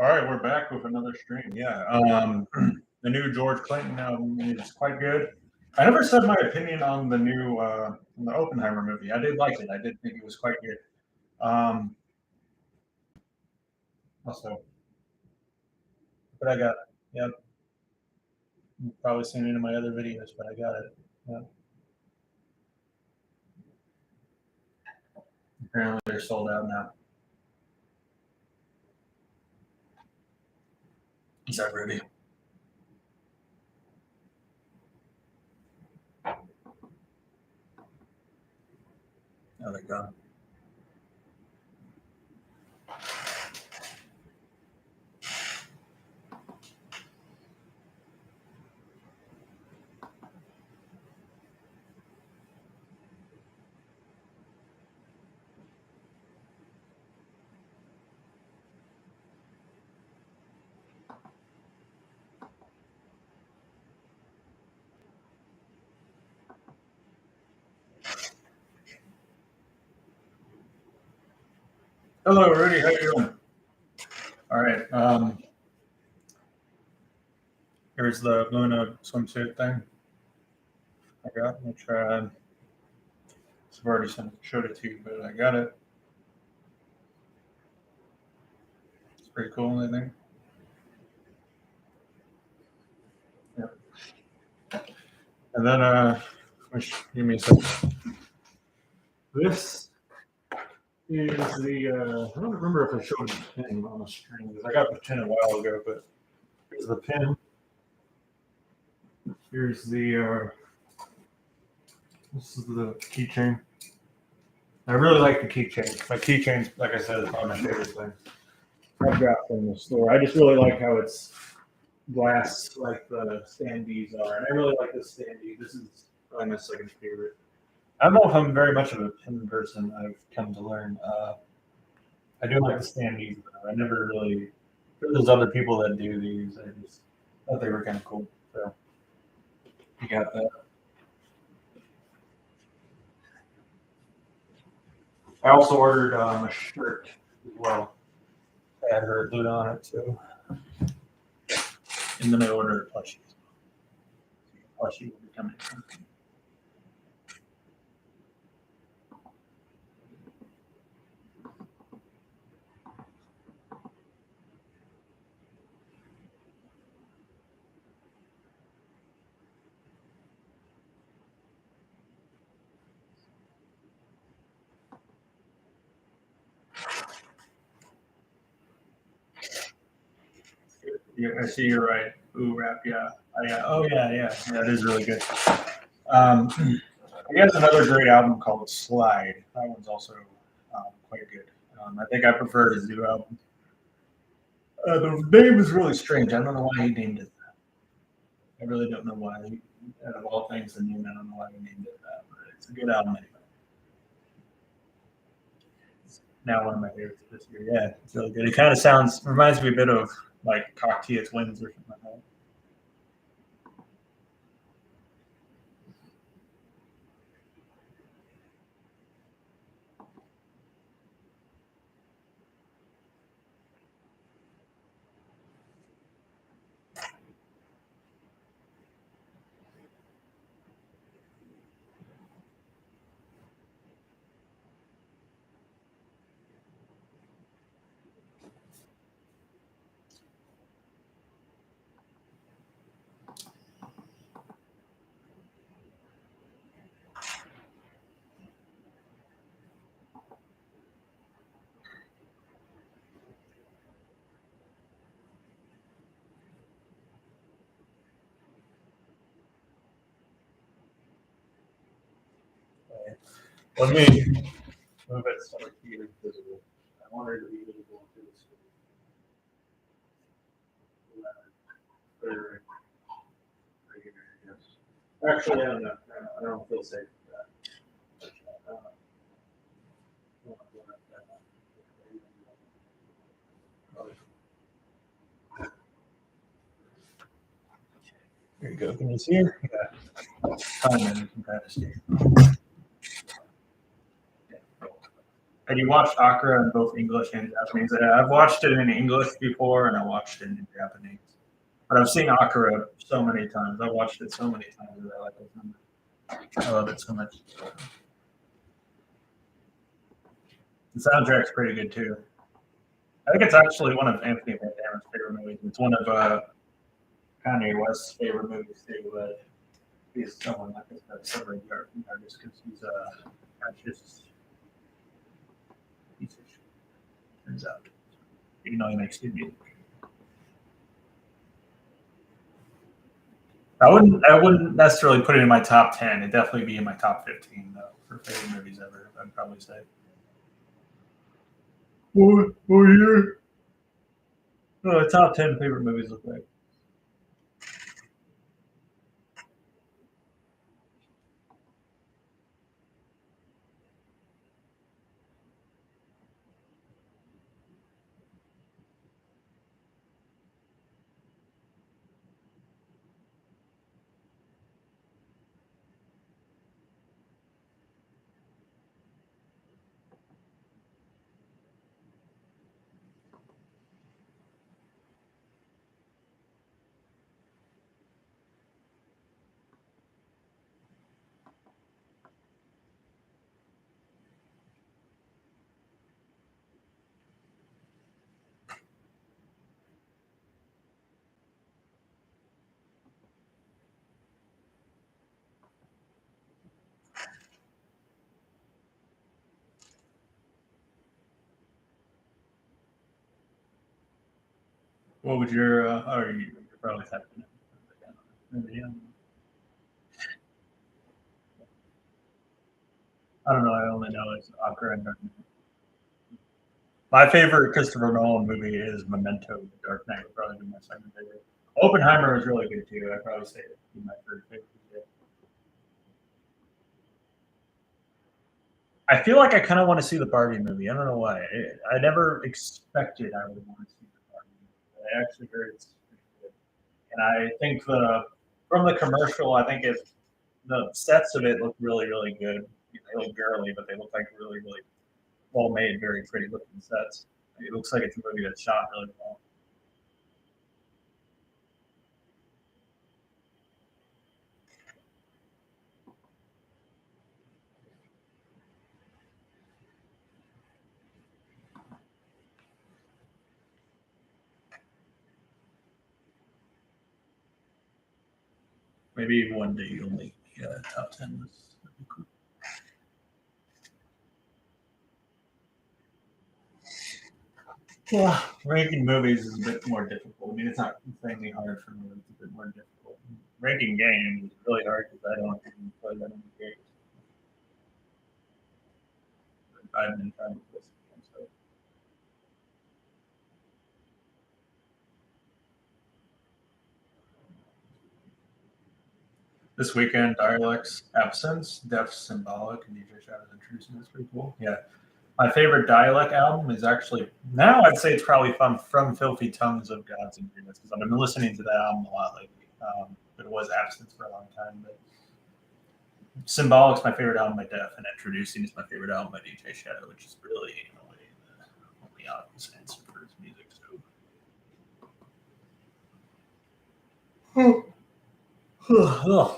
All right, we're back with another stream. Yeah, the new George Clanton album is quite good. I never said my opinion on the new the Oppenheimer movie. I did like it. I did think it was quite good. Um, also, but I got it. Yep, you've probably seen it in my other videos, but I got it. Yep. Apparently, they're sold out now. Is that Rudy? Oh, they're gone. Hello, Rudy. How you doing? All right. Here's the Luna swimsuit thing. I got. Let me try. I've already showed it to you, but I got it. It's pretty cool, I think. Yeah. And then, give me a second. This is the, I don't remember if I showed the pin on the screen, because I got the pin a while ago, but here's the pin. Here's the, this is the keychain. I really like the keychain. My keychain, like I said, is probably my favorite thing I've got from the store. I just really like how it's glass, like the standees are. And I really like this standee. This is probably my second favorite. I don't know if I'm very much of a pin person. I've come to learn. I do like the standees, though. I never really. There's other people that do these. I just thought they were kind of cool. So you got that. I also ordered a shirt as well. I had her glued on it too. And then I ordered a plushie. Plushie will be coming. Yeah, I see you're right. Ooh, rap, yeah. Oh, yeah. That is really good. He has another great album called Slide. That one's also quite good. I think I prefer his new album. The name is really strange. I don't know why he named it that. I really don't know why. Out of all things, the name, I don't know why he named it that. But it's a good album anyway. It's now one of my favorites this year. Yeah, it's really good. It kind of reminds me a bit of like Cocteau Twins or something like that. Let me move it so it can be visible. I want her to be visible to the screen. Right here, yes. Actually, I don't know. I don't feel safe with that. There you go. Can you see her? Yeah. Fine, then you can kind of see. Have you watched Akira in both English and Japanese? I've watched it in English before, and I watched it in Japanese. But I've seen Akira so many times. I've watched it so many times that I like it so much. I love it so much. The soundtrack's pretty good too. I think it's actually one of Anthony Van Damme's favorite movies. It's one of Kanye West's favorite movies too. But he's someone like this that's so very artist because he's just piece of shit. Turns out, even though he makes good music. I wouldn't necessarily put it in my top 10. It'd definitely be in my top 15 though for favorite movies ever. I'd probably say. What year? Top 10 favorite movies look like. What would your you're probably typing it. I don't know. I only know it's Akira and Dark Knight. My favorite Christopher Nolan movie is Memento. The Dark Knight would probably be my second favorite. Oppenheimer is really good too. I'd probably say it'd be my third favorite. I feel like I kind of want to see the Barbie movie. I don't know why. I never expected I would want to see the Barbie movie. I actually heard it's pretty good. And I think from the commercial, I think the sets of it look really, really good. They look girly, but they look like really, really well made, very pretty looking sets. It looks like it's a movie that's shot really well. Maybe one day you'll make the top 10 list. That'd be cool. Yeah, ranking movies is a bit more difficult. I mean, it's not insanely hard for me. It's a bit more difficult. Ranking games is really hard because I don't even play that many games. I've been trying to play some games. So. This weekend, Dialects, Absence, Deaf Symbolic, and DJ Shadows introducing. That's pretty cool. Yeah. My favorite Dialect album is actually, now I'd say it's probably from Filthy Tongues of Gods and Demons because I've been listening to that album a lot lately. But it was Absence for a long time. But Symbolic's my favorite album by Def, and Introducing is my favorite album by DJ Shadow, which is really, in a way, the only obvious answer for his music. So. Oh.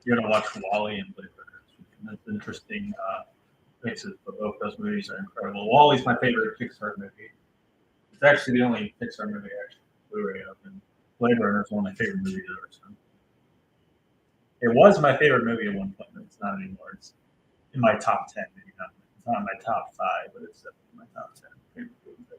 You're gonna watch Wally and Blade Runner. That's interesting. Mixes, but both those movies are incredible. Wally's my favorite Pixar movie. It's actually the only Pixar movie I actually Blu-ray of, and Blade Runner is one of my favorite movies ever. So. It was my favorite movie at one point, but it's not anymore. It's in my top 10, maybe not. It's not in my top 5, but it's definitely in my top 10 favorite movies ever.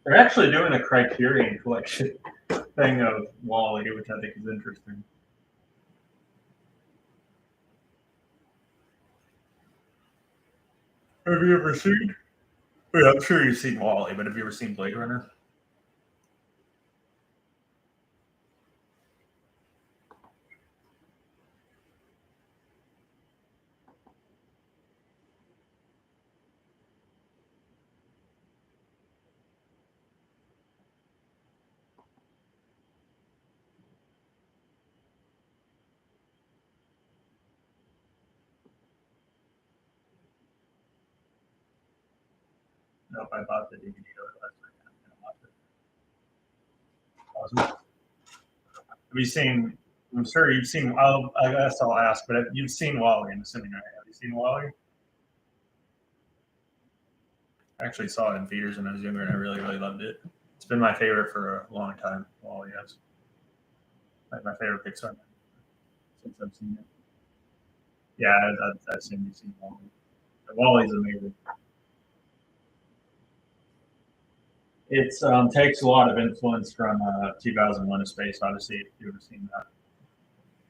They're actually doing a Criterion collection thing of Wall-E, which I think is interesting. Have you ever seen? Yeah, I'm sure you've seen Wall-E, but have you ever seen Blade Runner? Nope, I bought the DVD last night. Awesome. Have you seen? I'm sure you've seen. I guess I'll ask, but you've seen Wall-E, I'm assuming, right? Have you seen Wall-E? I actually saw it in theaters when I was younger, and I really, really loved it. It's been my favorite for a long time. Wall-E, yes, like my favorite Pixar movie since I've seen it. Yeah, I assume you've seen Wall-E. Wall-E's amazing. It takes a lot of influence from 2001: A Space Odyssey. If you've ever seen that,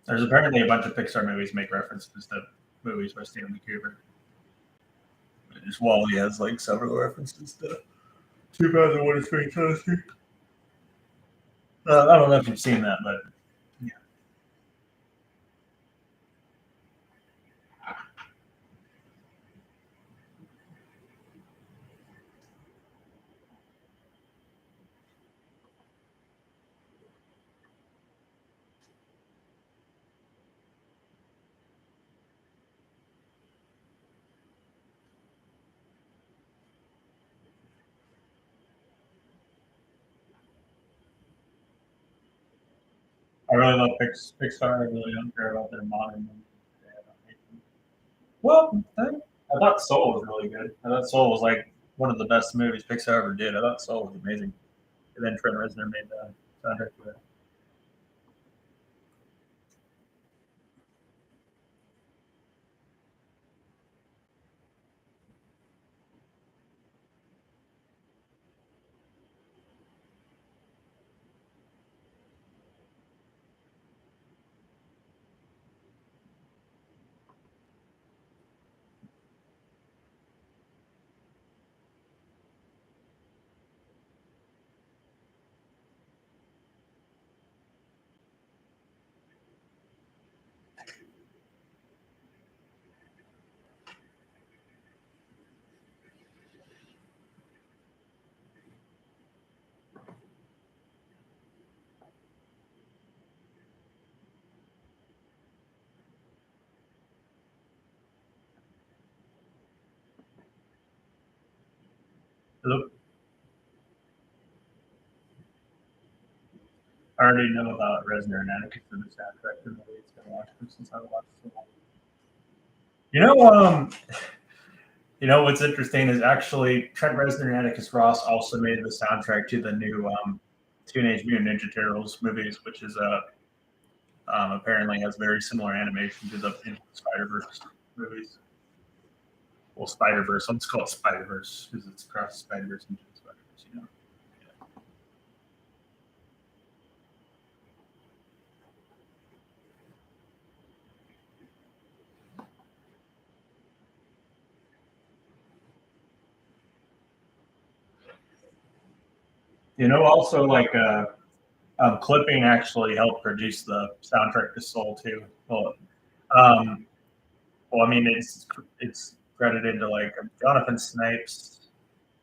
there's apparently a bunch of Pixar movies make references to movies by Stanley Kubrick. Just Wall-E has like several references to 2001: A Space Odyssey. I don't know if you've seen that, but yeah. I really love Pixar. I really don't care about their modern movies. Well, I thought Soul was really good. I thought Soul was like one of the best movies Pixar ever did. I thought Soul was amazing. And then Trent Reznor made the soundtrack for it. Hello? I already know about Reznor and Atticus for the soundtrack to the movie. It's been watching since I watched it. You know, what's interesting is actually Trent Reznor and Atticus Ross also made the soundtrack to the new Teenage Mutant Ninja Turtles movies, which is apparently has very similar animation to the Spider Verse movies. Well, Spider Verse. Let's call it Spider Verse because it's across Spider Verse and Spider Verse. Also like clipping actually helped produce the soundtrack to Soul too. Um, well, I mean, it's credited to like Jonathan Snipes,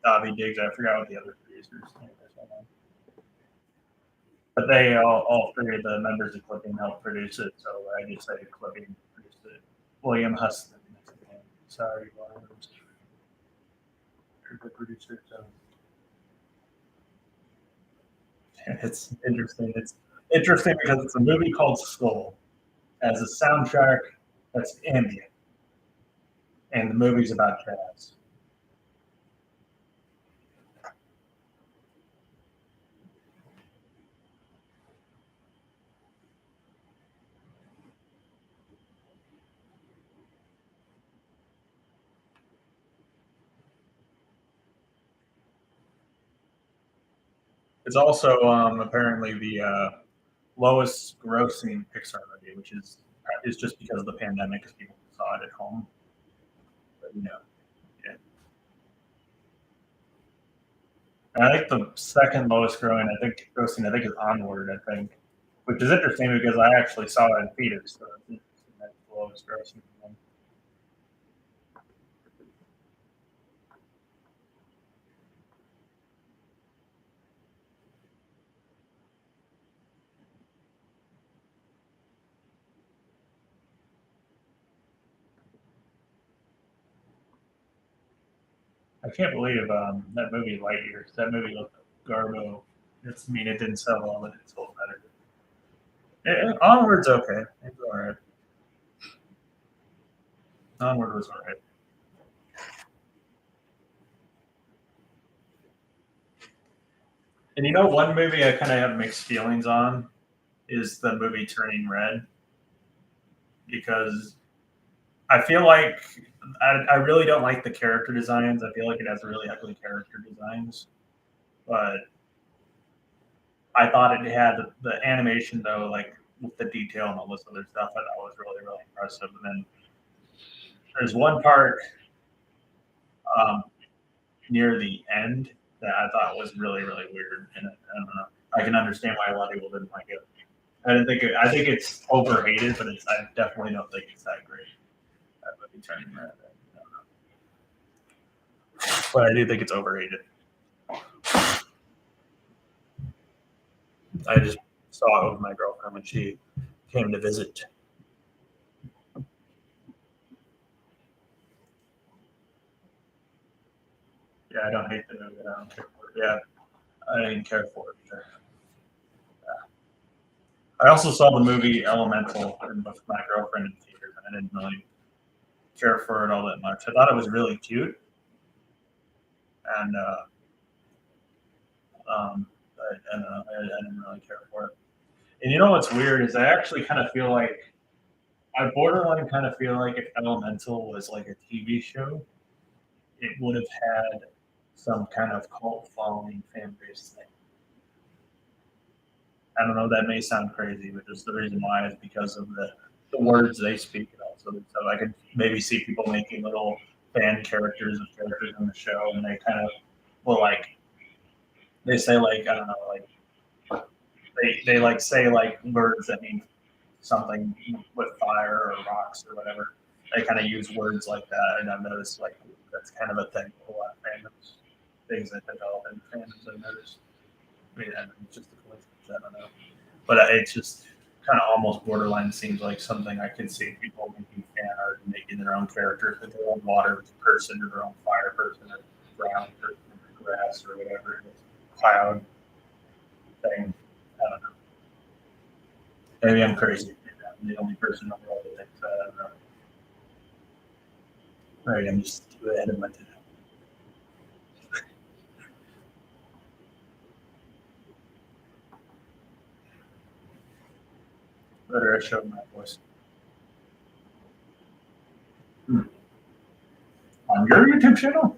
Davi Diggs. I forgot what the other producers' name is. But they all three of the members of Clipping helped produce it. So I just say Clipping produced it. William Huston. Sorry, the producer. So. It's interesting. It's interesting because it's a movie called Skull, has a soundtrack that's ambient, and the movie's about jazz. It's also apparently the lowest grossing Pixar movie, which is just because of the pandemic, because people saw it at home. But yeah. And I think the second lowest growing, grossing, I think is Onward. I think, which is interesting because I actually saw it in theaters, so that's the lowest grossing one. I can't believe that movie Lightyear. That movie looked garbo. It didn't sell well, but it sold better. Onward's okay. It's all right. Onward was all right. And one movie I kind of have mixed feelings on is the movie Turning Red because I feel like I really don't like the character designs. I feel like it has really ugly character designs, but I thought it had the animation though, like with the detail and all this other stuff. I thought was really really impressive. And then there's one part um, near the end that I thought was really really weird, and I don't know. I can understand why a lot of people didn't like it. I didn't think it. I think it's overhated, but I definitely don't think it's that great. That movie Turning Red. But I do think it's overrated. I just saw it with my girlfriend when she came to visit. Yeah, I don't hate the movie. I don't care for it. Yeah, I didn't care for it either. I also saw the movie Elemental with my girlfriend in theaters, and I didn't really care for it all that much. I thought it was really cute, and I don't know, I didn't really care for it. And what's weird is I actually kind of feel like I borderline kind of feel like if Elemental was like a TV show, it would have had some kind of cult following fan base thing. I don't know. That may sound crazy, but just the reason why is because of the words they speak. And also, so I could maybe see people making little fan characters of characters in the show, and they kind of will they say I don't know they like say words that mean something with fire or rocks or whatever. They kind of use words like that, and I've noticed that's kind of a thing with a lot of fandoms, things that develop in fandoms. I've noticed. I mean, it's just a coincidence. I don't know, but it's just kind of almost borderline seems like something I could see people making fan art and making their own characters, like their own water person or their own fire person or ground person or grass or whatever it is, cloud thing. I don't know. Maybe I'm crazy. Maybe I'm the only person in the world that thinks that. I don't know. Right, I'm just too ahead of my time. Better I showed my voice. Hmm. On your YouTube channel?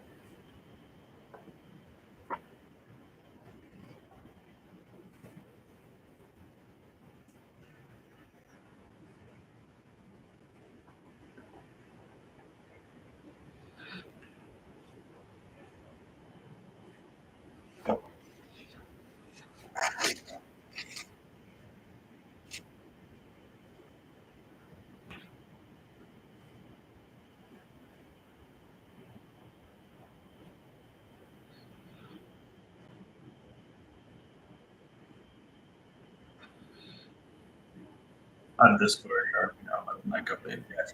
On Discord or my company. Yes.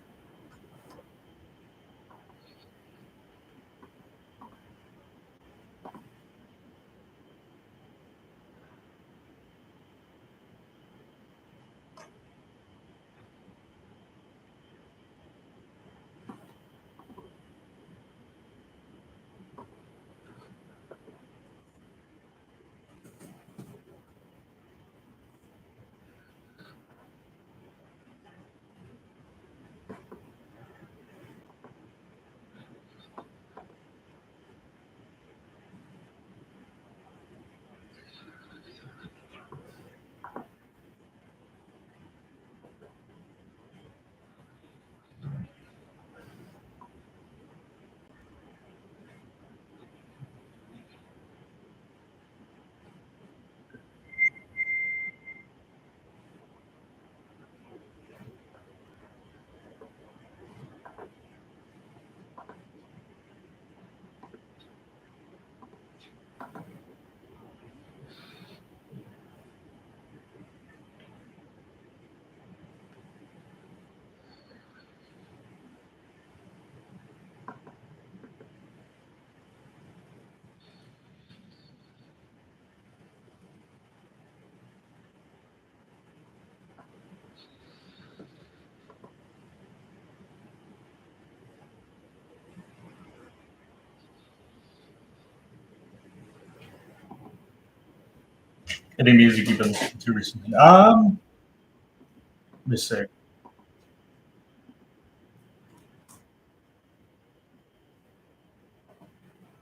Any music you've been listening to recently? Let me see.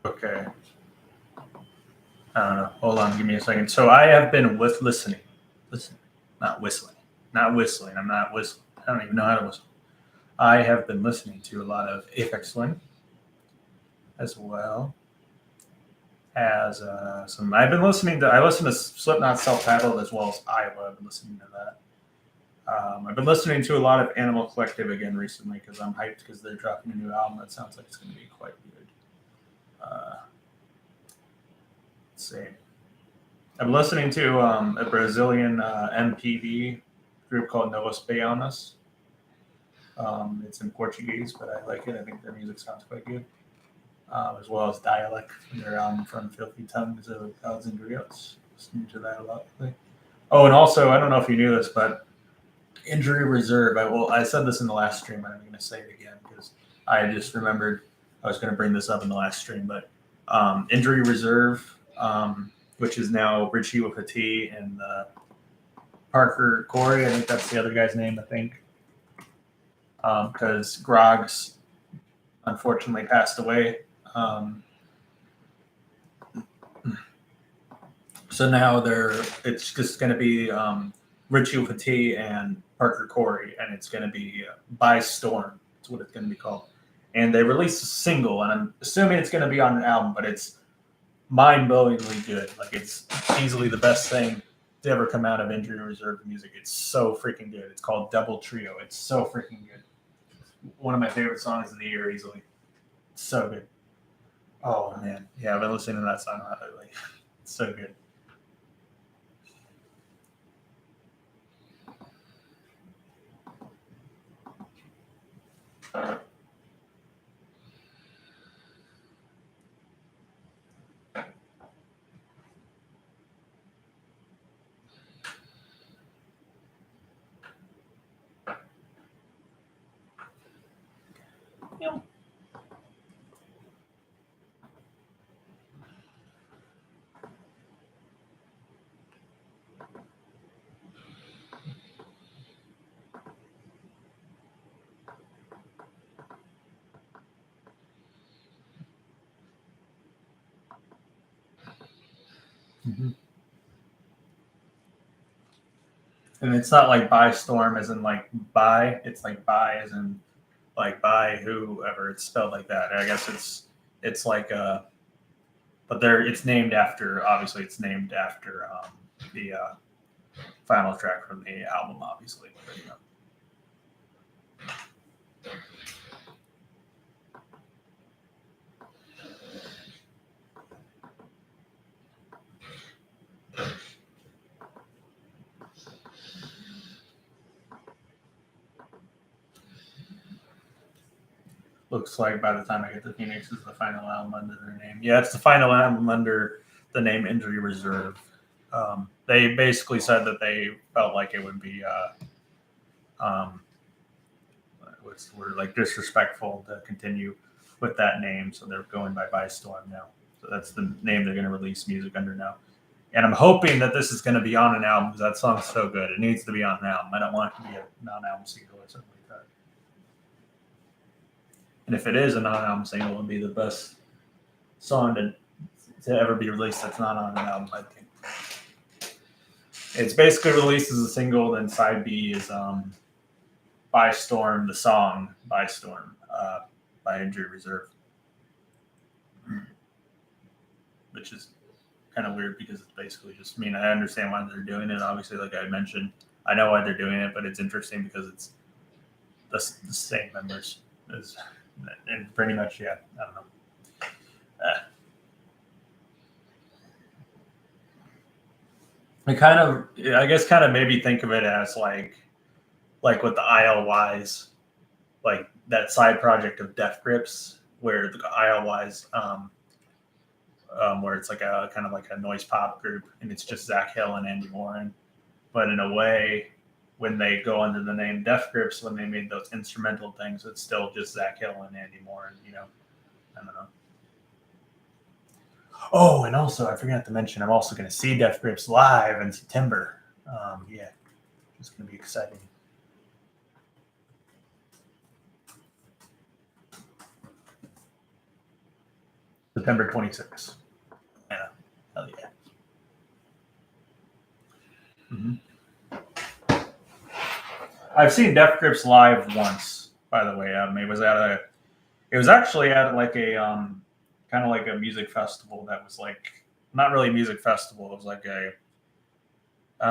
Okay. I don't know. Hold on, give me a second. So I have been with listening, not whistling, not whistling. I'm not whistling. I don't even know how to whistle. I have been listening to a lot of Aphex Twin as well as some. I've been listening to. I listen to Slipknot self-titled as well as Iowa. I've been listening to that. I've been listening to a lot of Animal Collective again recently because I'm hyped because they're dropping a new album that sounds like it's going to be quite good. Let's see. I'm listening to a Brazilian MPB group called Novos Baianos. It's in Portuguese, but I like it. I think their music sounds quite good, as well as Dialect from their album From Filthy Tongues of Gods and Griots. Listening to that a lot lately. Oh, and also, I don't know if you knew this, but Injury Reserve. I said this in the last stream, and I'm going to say it again because I just remembered I was going to bring this up in the last stream. But Injury Reserve, which is now Richie with a T and Parker Corey. I think that's the other guy's name. I think because Groggs unfortunately passed away. So now it's just going to be Richie with a T and Parker Corey, and it's going to be By Storm. That's what it's going to be called. And they released a single, and I'm assuming it's going to be on an album, but it's mind-blowingly good. Like, it's easily the best thing to ever come out of Injury Reserve music. It's so freaking good. It's called Double Trio. It's so freaking good. One of my favorite songs of the year, easily. It's so good. Oh, man. Yeah, I've been listening to that song a lot lately. It's so good. Mm-hmm. And it's not like by storm as in like by, it's like by as in like by whoever. It's spelled like that. I guess it's like but it's named after, obviously it's named after the final track from the album, obviously. But, you know. Looks like by the time I get to Phoenix is the final album under their name. Yeah, it's the final album under the name Injury Reserve. They basically said that they felt like it would be what's the word, like disrespectful to continue with that name, so they're going by Storm now. So that's the name they're going to release music under now. And I'm hoping that this is going to be on an album because that song's so good. It needs to be on an album. I don't want it to be a non-album single or something like that. And if it is a non-album single, it'll be the best song to ever be released that's not on an album, I think. It's basically released as a single, then side B is By Storm, the song By Storm, by Injury Reserve. Which is kind of weird because it's basically just, I mean, I understand why they're doing it. Obviously, like I mentioned, I know why they're doing it, but it's interesting because it's the same members. And pretty much, yeah, I don't know. I guess kind of maybe think of it as like with the ILYs, like that side project of Death Grips, where the ILYs, where it's like a kind of like a noise pop group, and it's just Zach Hill and Andy Warren. But in a way, when they go under the name Death Grips, when they made those instrumental things, it's still just Zach Hill and Andy Warren. You know, I don't know. Oh, and also I forgot to mention I'm also going to see Death Grips live in September. Yeah, it's going to be exciting. September 26th. Yeah, hell yeah. Mm-hmm. I've seen Death Grips live once, by the way. It was actually at like a kind of like a music festival that was like not really a music festival. It was like I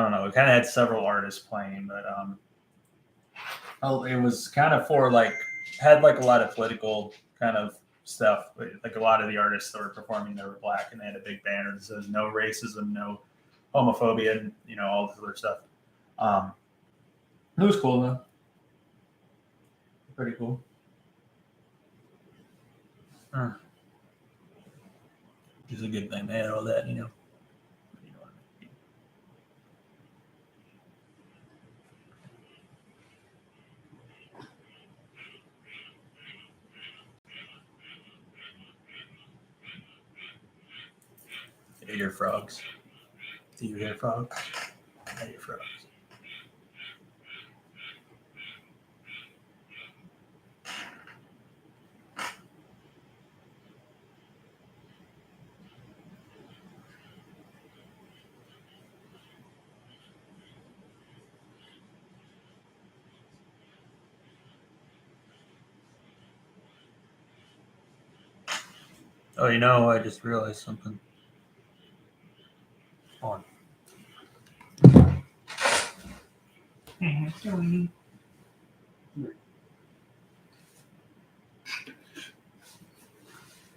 don't know. It kind of had several artists playing, but it was kind of for like had like a lot of political kind of stuff. Like a lot of the artists that were performing, they were black, and they had a big banner that says "No racism, no homophobia," and all this other stuff. It was cool though. Pretty cool. Which is a good thing. They had all that, I hear frogs. Do you hear frogs? I hear frogs. Oh, I just realized something. On.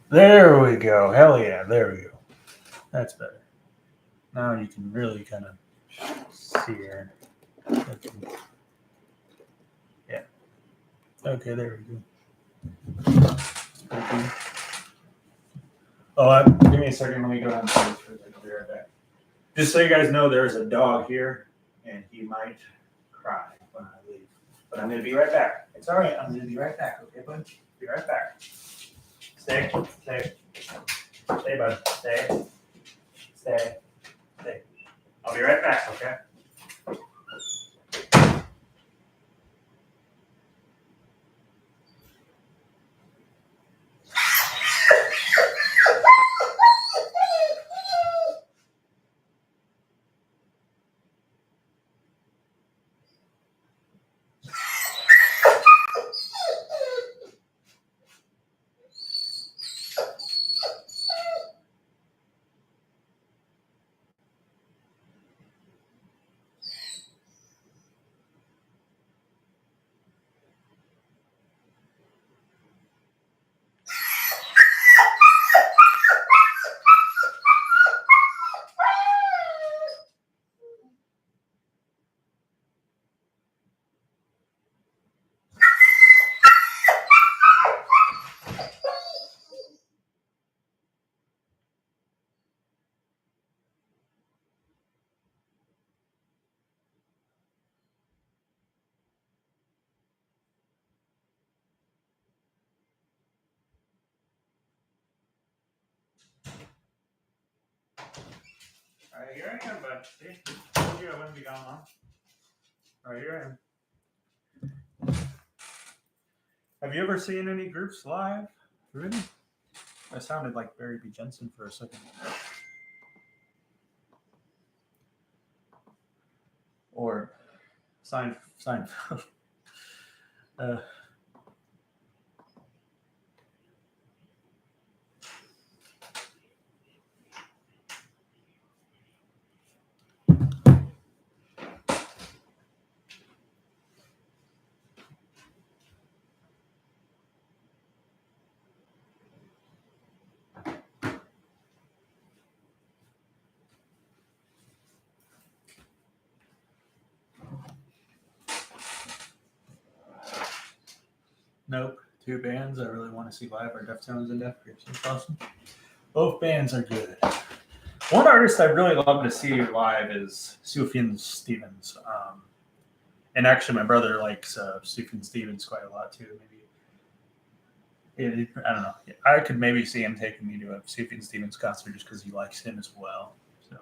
There we go. Hell yeah. There we go. That's better. Now you can really kind of see her. Okay. Yeah. Okay, there we go. Cool. Oh, give me a second. Let me go downstairs for a second. I'll be right back. Just so you guys know, there's a dog here, and he might cry when I leave. But I'm going to be right back. It's all right. I'm going to be right back. Okay, bud? Be right back. Stay. Stay. Stay, bud. Stay. Stay. Stay. I'll be right back, okay? All right, here I am, bud. See? Told you I wouldn't be gone long. All right, here I am. Have you ever seen any groups live? Really? I sounded like Barry B. Jensen for a second. Or Seinfeld. Nope. Two bands I really want to see live are Deftones and Death Grips. That's awesome. Both bands are good. One artist I really love to see live is Sufjan Stevens. And actually, my brother likes Sufjan Stevens quite a lot too. Maybe I don't know. I could maybe see him taking me to a Sufjan Stevens concert just because he likes him as well. So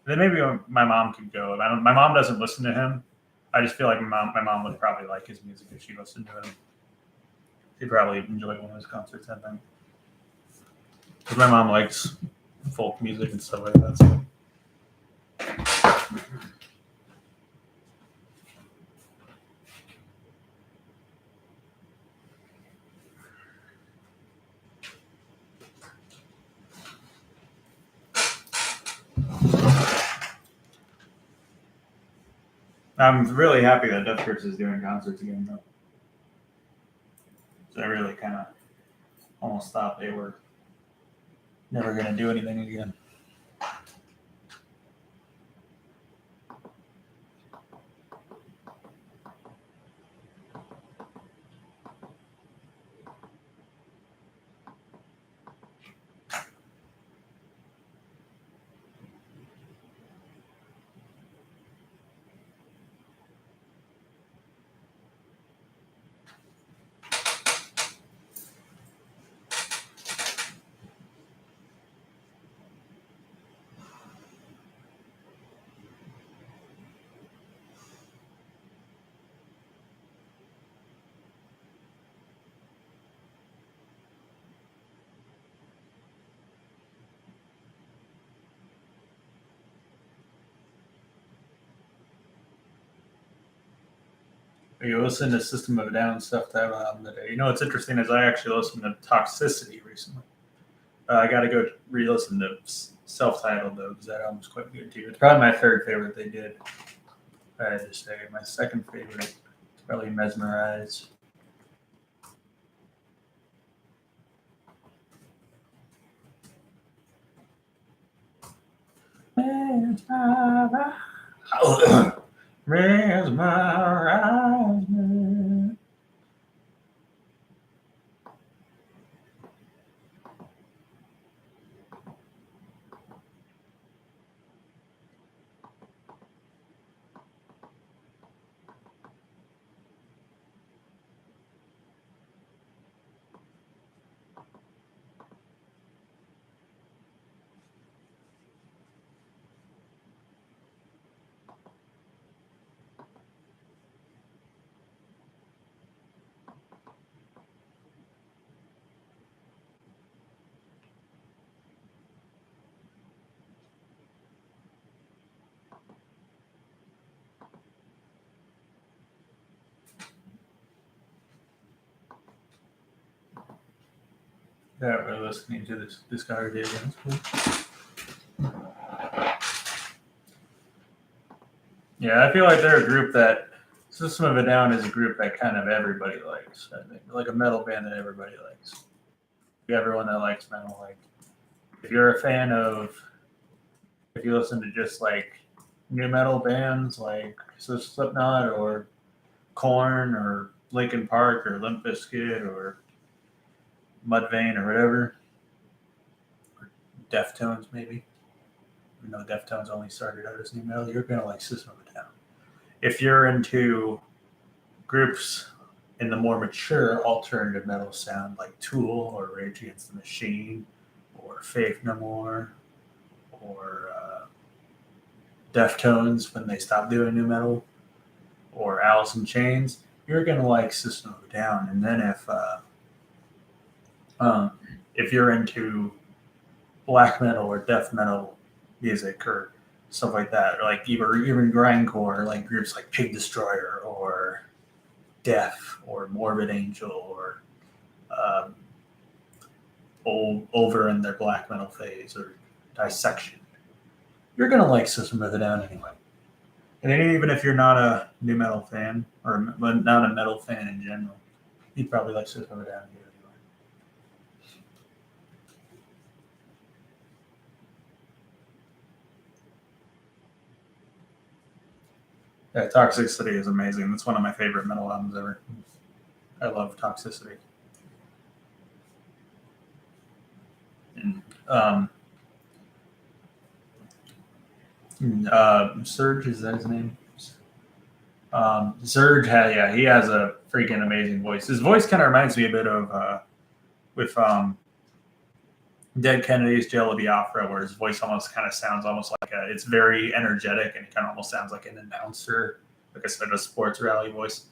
then maybe my mom could go. My mom doesn't listen to him. I just feel like my mom would probably like his music if she listened to him. She'd probably enjoy one of his concerts, I think. Because my mom likes folk music and stuff like that. So. I'm really happy that Death Grips is doing concerts again, though. So I really kind of almost thought they were never going to do anything again. You listen to System of a Down stuff that album today. You know what's interesting is I actually listened to Toxicity recently. I got to go re-listen to Self-Titled though because that album's quite good too. It's probably my third favorite they did. I had to say my second favorite is probably Mesmerize. Mesmerize me. Yeah, we're listening to this discography again. Yeah, I feel like they're a group that System of a Down is a group that kind of everybody likes. I think like a metal band that everybody likes. Everyone that likes metal, like if you're a fan of, if you listen to just like new metal bands like Slipknot or Korn or Linkin Park or Limp Bizkit or Mudvayne or whatever, or Deftones maybe. You know, Deftones only started out as new metal. You're gonna like System of a Down. If you're into groups in the more mature alternative metal sound like Tool or Rage Against the Machine or Faith No More or Deftones when they stopped doing new metal or Alice in Chains, you're gonna like System of a Down. And then if you're into black metal or death metal music or stuff like that, or like even grindcore, like groups like Pig Destroyer or Death or Morbid Angel or over in their black metal phase or Dissection, you're gonna like System of a Down anyway. And even if you're not a new metal fan or not a metal fan in general, you'd probably like System of a Down anyway. Yeah, Toxicity is amazing. That's one of my favorite metal albums ever. I love Toxicity. And, Serge, is that his name? Serge, he has a freaking amazing voice. His voice kind of reminds me a bit of with Dead Kennedy's Jello Biafra, where his voice almost kind of sounds almost like it's very energetic and it kind of almost sounds like an announcer, like I said, a sports rally voice.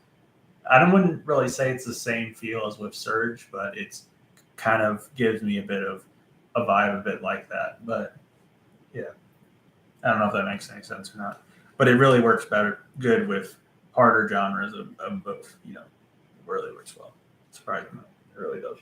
Wouldn't really say it's the same feel as with Surge, but it's kind of gives me a bit of a vibe, a bit like that. But yeah, I don't know if that makes any sense or not. But it really works good with harder genres of both. You know, it really works well. Surprisingly, it really does.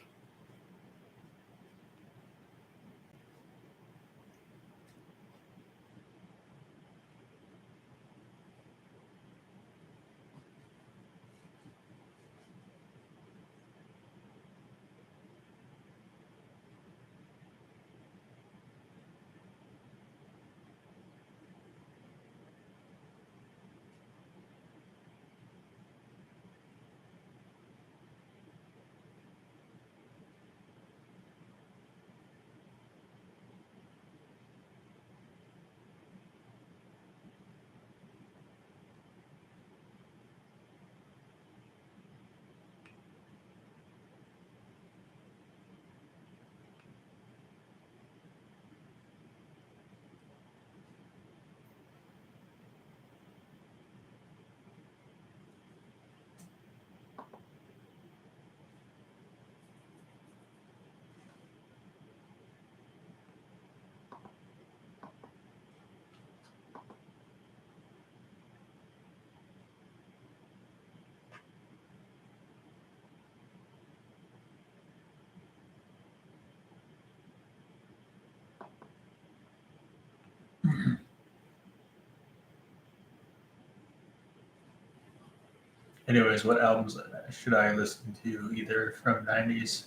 Anyways, what albums should I listen to either from 90s,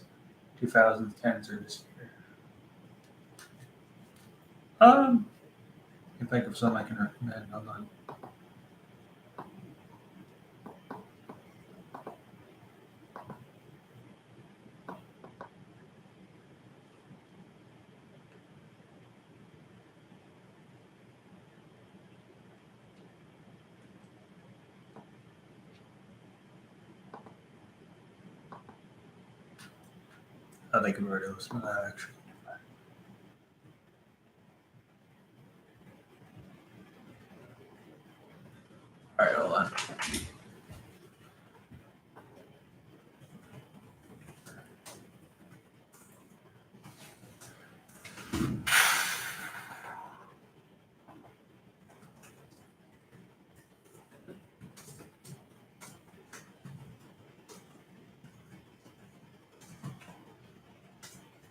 2000s, 10s, or this year? I can think of some I can recommend. Hold on. I think I've already listened to that actually. All right, hold on.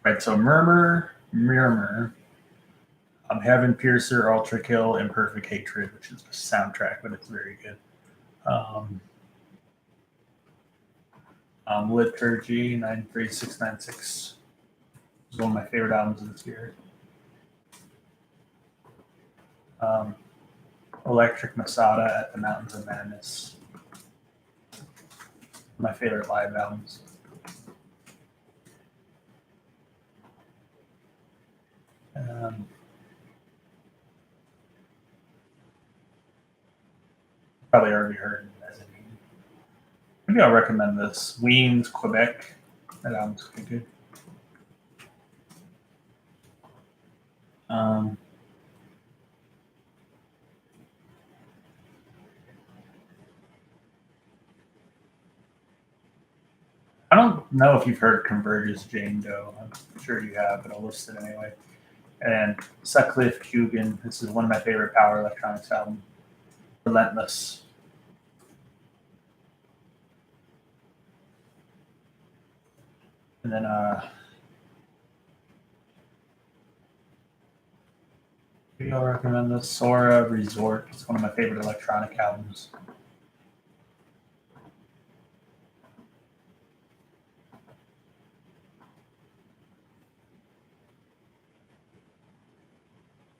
Right, so Murmur, Heaven Piercer, Ultra Kill, and Perfect Hatred, which is a soundtrack, but it's very good. Liturgy 93696 is one of my favorite albums of this year. Electric Masada at the Mountains of Madness, my favorite live albums. Probably already heard Mezzanine. Maybe I'll recommend this. Weems, Quebec. That album's pretty good. I don't know if you've heard Converge's Jane Doe. I'm sure you have, but I'll list it anyway. And Sutcliffe Cubin. This is one of my favorite power electronics albums. Relentless. And then maybe I'll recommend this. Sora Resort. It's one of my favorite electronic albums.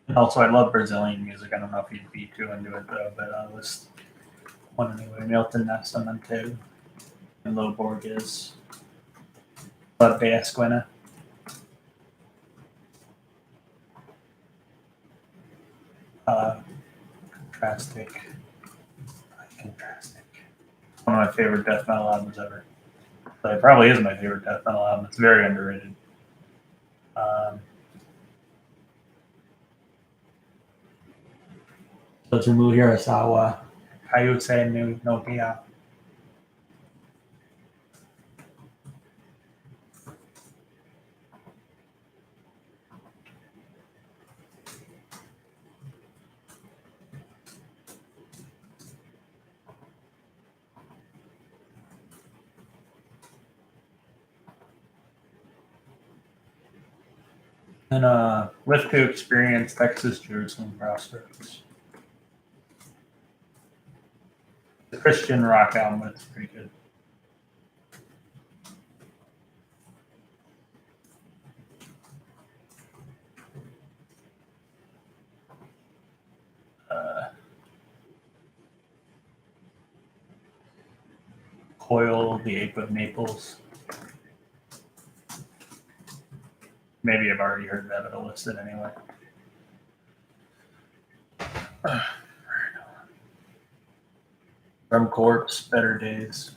And also, I love Brazilian music. I don't know if you'd be too into it though, but I'll list one anyway. Milton Nascimento and Lo Borges. Love de Esquina. Contrastic. One of my favorite death metal albums ever. So it probably is my favorite death metal album. It's very underrated. 就mu Hirasawa. Hayuse no Kia. And Lift to Experience Texas Jerusalem Crossroads. The Christian rock album, but it's pretty good. Coil, The Ape of Naples. Maybe I've already heard that, but I'll list it anyway. From Corpse, Better Days.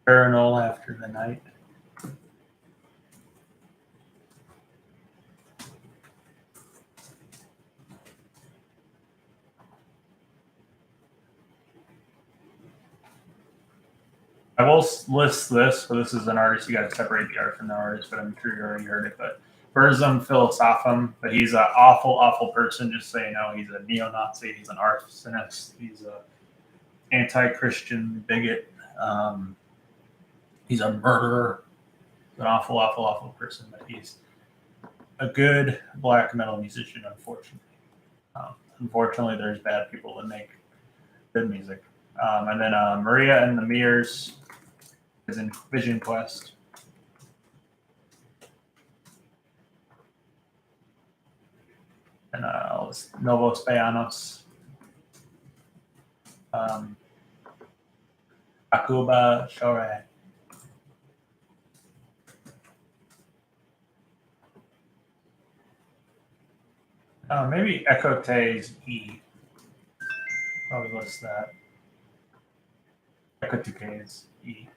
Paranol, After the Night. I will list this. So this is an artist. You got to separate the art from the artist, but I'm sure you already heard it. But Burzum Philosophum, but he's an awful, awful person. Just so you know, he's a neo-Nazi. He's an arsonist. He's a anti-Christian bigot. He's a murderer. He's an awful, awful, awful person. But he's a good black metal musician. Unfortunately, there's bad people that make good music. And then Maria and the Mirrors is in Vision Quest. And Novos Bayanos. Akuba Shore. Maybe Ekote's E. Probably list that. Ekote's E.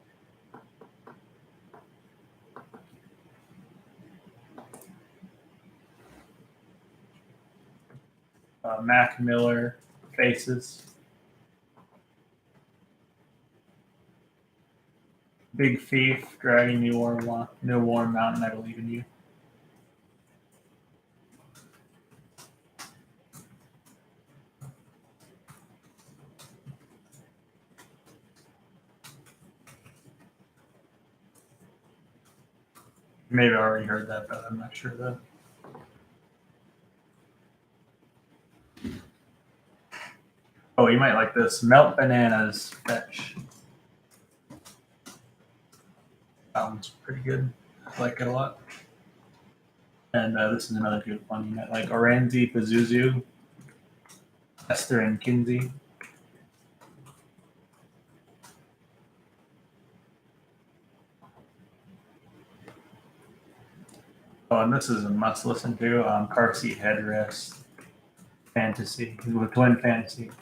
Mac Miller, Faces. Big Thief, Dragging New Warm Mountain, I Believe in You. Maybe I already heard that, but I'm not sure though. Oh, you might like this. Melt Bananas, Fetch. Sounds pretty good. I like it a lot. And this is another good one. You might like Oranzi Pazuzu, Esther and Kinsey. Oh, and this is a must listen to. Car Seat Headrest, Fantasy, Twin Fantasy,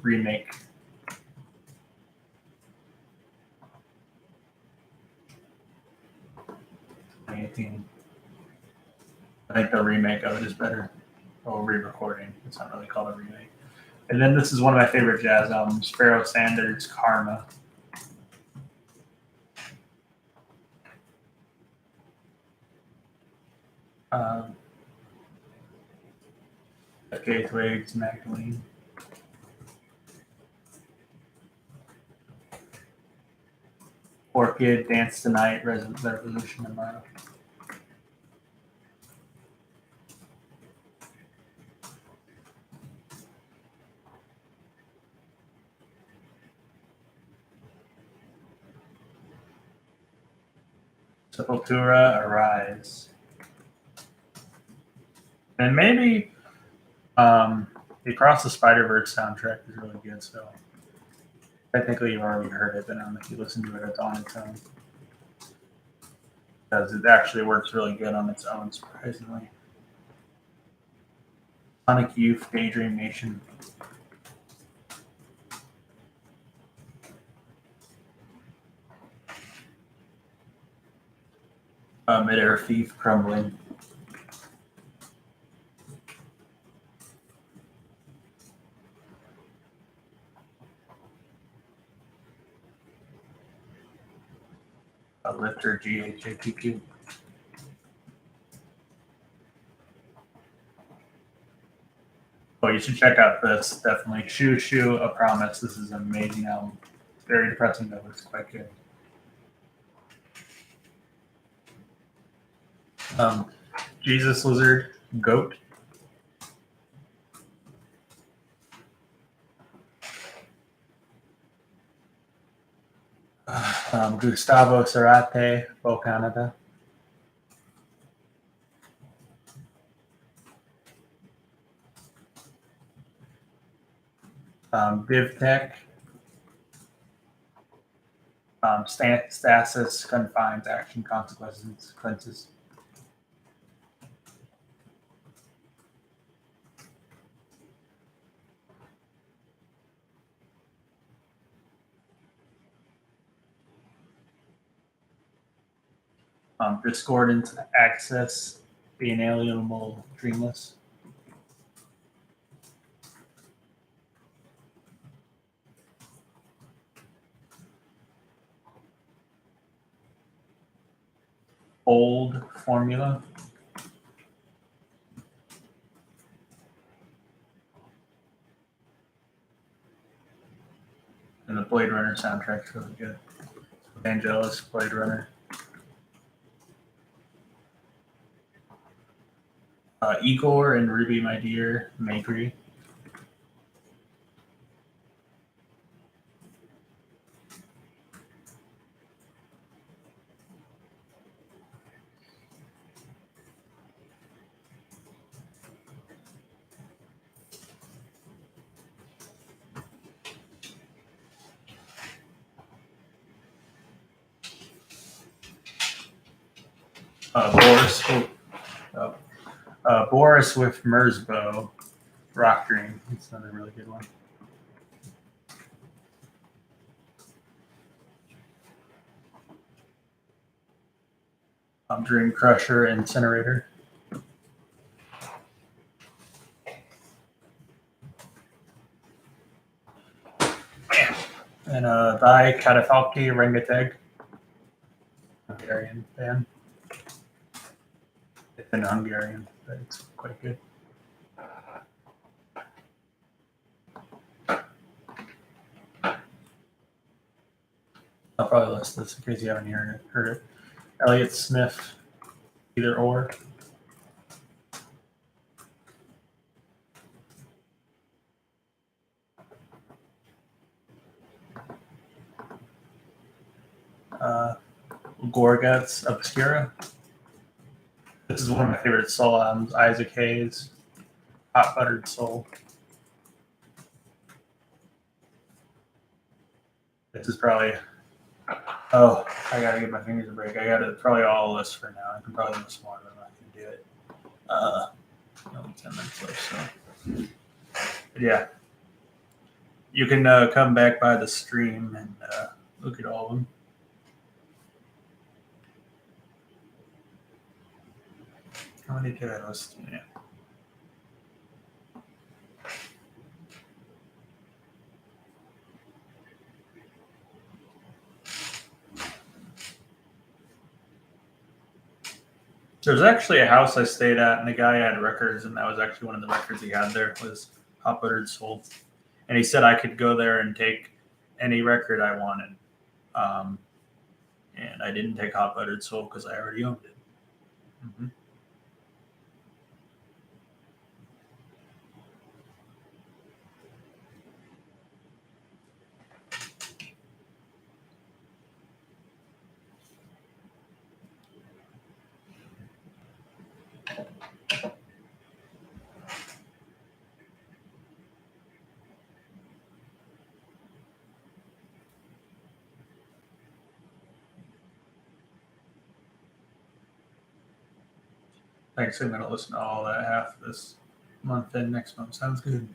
remake. I think the remake of it is better. Or re-recording. It's not really called a remake. And then this is one of my favorite jazz albums, Pharoah Sanders' Karma. F.K. Twigs, Magdalene. Orchid, Dance Tonight, Revolution Tomorrow. Sepultura, Arise. And maybe the Across the Spider-Verse soundtrack is really good, so technically you've already heard it, but if you listen to it, it's on its own. Because it actually works really good on its own, surprisingly. Sonic Youth Daydream Nation. Midair Thief Crumbling. Lifter GHAPQ. Oh, you should check out this, definitely. Shoo Shoo, A Promise. This is an amazing album. Very depressing, though. It's quite good. Jesus Lizard, Goat. Gustavo Cerati, Bo Canada. BivTech. Stasis, Confines, Action, Consequences. Discordant, Access, The Inalienable, Dreamless. Old Formula. And the Blade Runner soundtrack's really good. Vangelis, Blade Runner. Igor and Ruby, My Dear, Makery. Boris with Merzbow, Rock Dream. It's another really good one. Dream Crusher, Incinerator. And Thy Catafalque, Rengateg. Hungarian band. It's in Hungarian, but it's quite good. I'll probably list this in case you haven't heard it. Elliott Smith, Either Or. Gorguts, Obscura. This is one of my favorite soul albums. Isaac Hayes, Hot Buttered Soul. This is probably. Oh, I gotta give my fingers a break. I gotta probably all list for now. I can probably list more, but I'm not gonna do it. Only 10 minutes left, so. But yeah, you can come back by the stream and look at all of them. How many did I list? Yeah. There's actually a house I stayed at, and the guy had records, and that was actually one of the records he had there was Hot Buttered Soul. And he said I could go there and take any record I wanted. And I didn't take Hot Buttered Soul because I already owned it. Mm-hmm. Actually, I'm going to listen to all that half of this month and next month. Sounds good.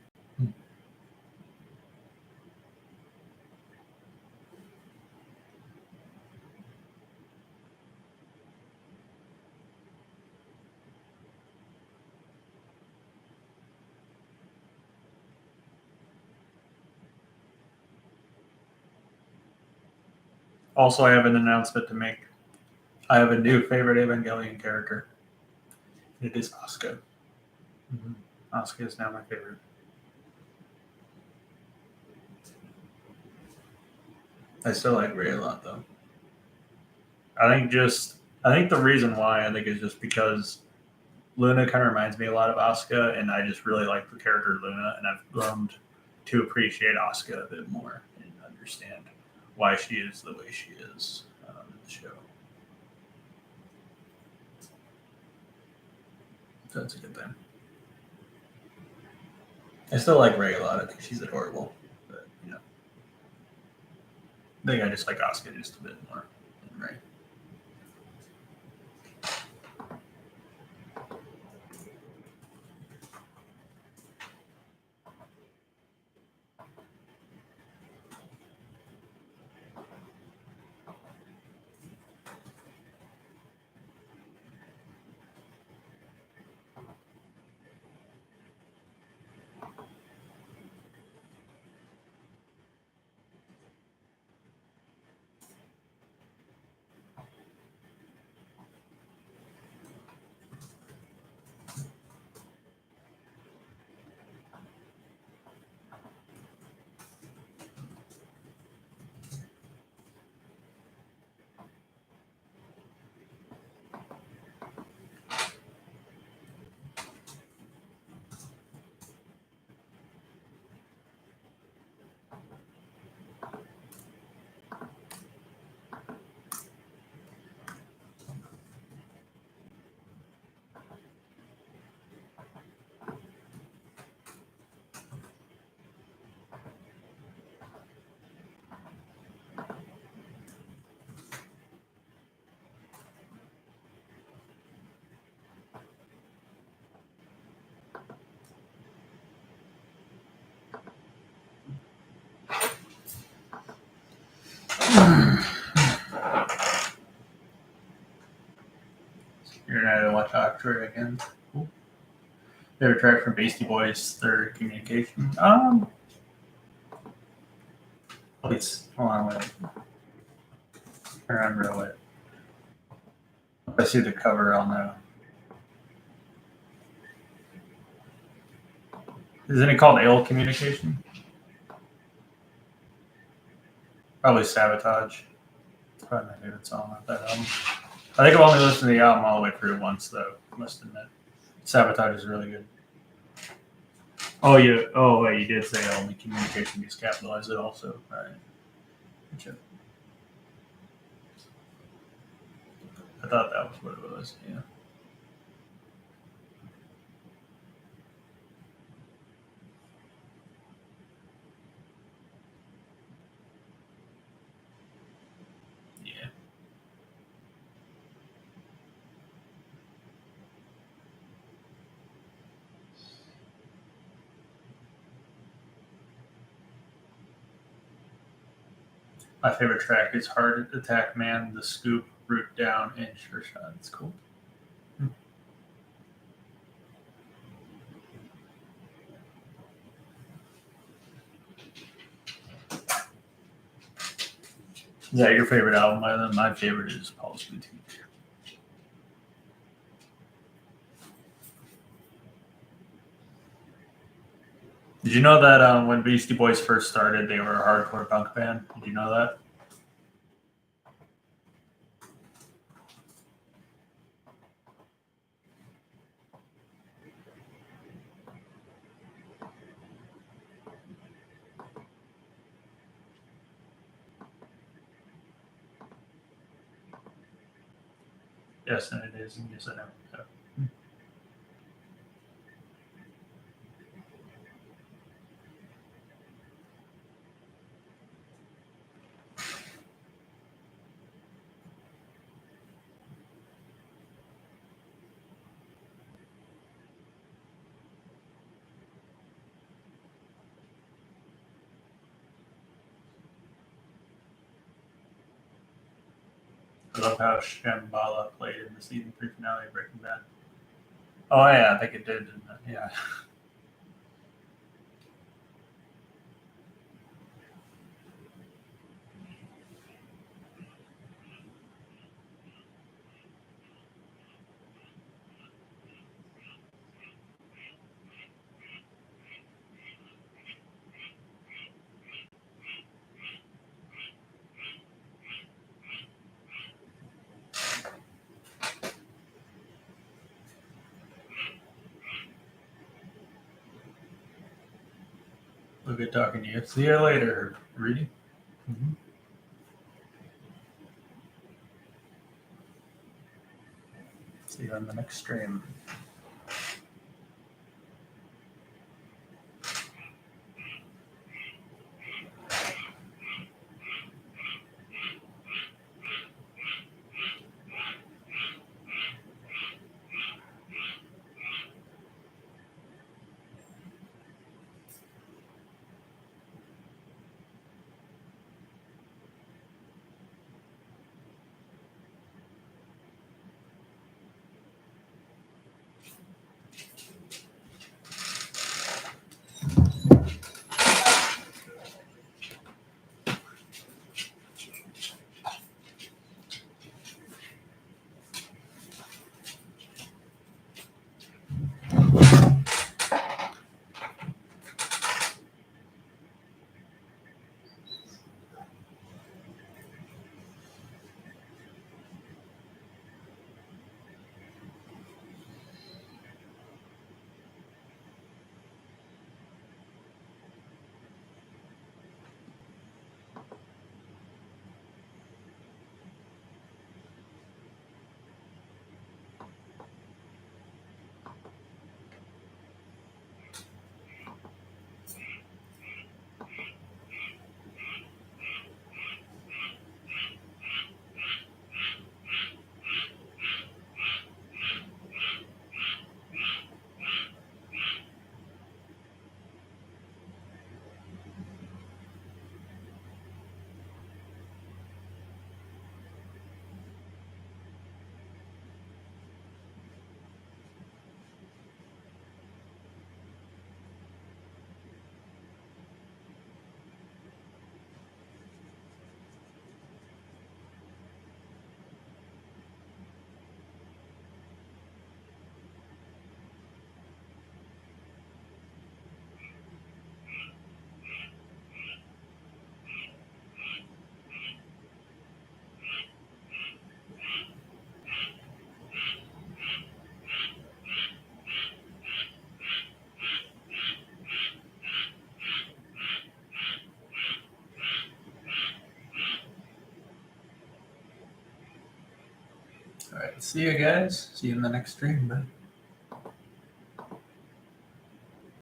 Also, I have an announcement to make. I have a new favorite Evangelion character. It is Asuka. Asuka is now my favorite. I still like Rey a lot, though. I think the reason why is just because Luna kind of reminds me a lot of Asuka, and I just really like the character Luna, and I've grown to appreciate Asuka a bit more and understand why she is the way she is in the show. So that's a good thing. I still like Rey a lot. I think she's adorable, but I think I just like Asuka just a bit more than Rey. You're gonna watch October again. Cool. Favorite track from Beastie Boys' Third Communication. Please hold on, wait. I remember what. If I see the cover, I'll know. Isn't it called Ale Communication? Probably Sabotage. It's probably my favorite song off that album. I think I've only listened to the album all the way through once, though. I must admit. Sabotage is really good. Oh, yeah. Oh, wait, you did say only communication gets capitalized it also. All right. Gotcha. I thought that was what it was. Yeah. Yeah. My favorite track is Hard Attack Man, The Scoop, Root Down, and Sure Shot. It's cool. Is that your favorite album by them? My favorite is Paul's Boutique. Did you know that when Beastie Boys first started, they were a hardcore punk band? Did you know that? Yes, and it is. And yes, I know. So. I love how Shambhala played in the season 3 finale of Breaking Bad. Oh yeah, I think it did. Yeah. Well, good talking to you. See you later, Reedy. Mm-hmm. See you on the next stream. All right. See you guys. See you in the next stream. Bye.